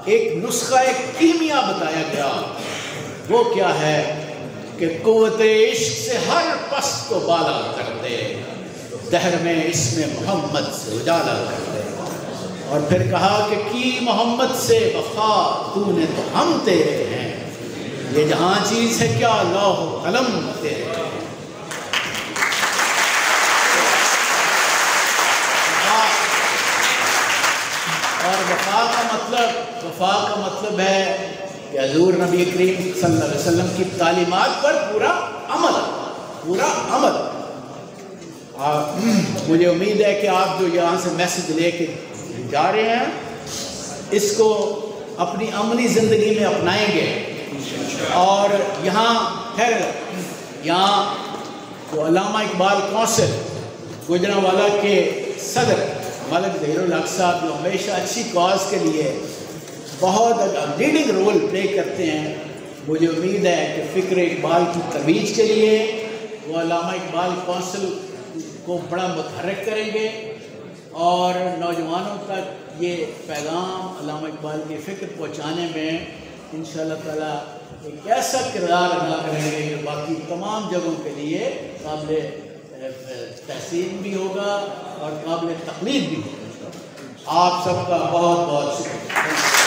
ایک نسخہ، ایک کیمیا بتایا گیا. وہ کیا ہے کہ قوت عشق سے ہر پست کو بالا کر دے، دہر میں اسم محمد سے اجالا کر دے. اور پھر کہا کہ کی محمد سے وفا تو نے تو ہم تیرے ہیں، یہ جہاں چیز ہے کیا لوح و قلم تیرے ہیں. اور وفا کا مطلب ہے کہ حضور نبی کریم صلی اللہ علیہ وسلم کی تعلیمات پر پورا عمل. مجھے امید ہے کہ آپ جو یہاں سے میسج لے کے جا رہے ہیں اس کو اپنی عملی زندگی میں اپنائیں گے. اور یہاں جو علامہ اقبال کونسل گوجرانوالہ کے صدر ملک ظہیر الحق صاحب جو ہمیشہ اچھی کاز کے لیے بہت لیڈنگ رول پلے کرتے ہیں، مجھے امید ہے کہ فکر اقبال کی ترویج کے لیے وہ علامہ اقبال کونسل کو بڑا متحرک کریں گے اور نوجوانوں تک یہ پیغام علامہ اقبال کی فکر پہنچانے میں انشاءاللہ تعالیٰ ایک ایسا کردار ادا کریں گے جو باقی تمام جگہوں کے لیے قابل تحسین بھی ہوگا اور قابل تقلید بھی ہوگا. آپ سب کا بہت بہت شکریہ.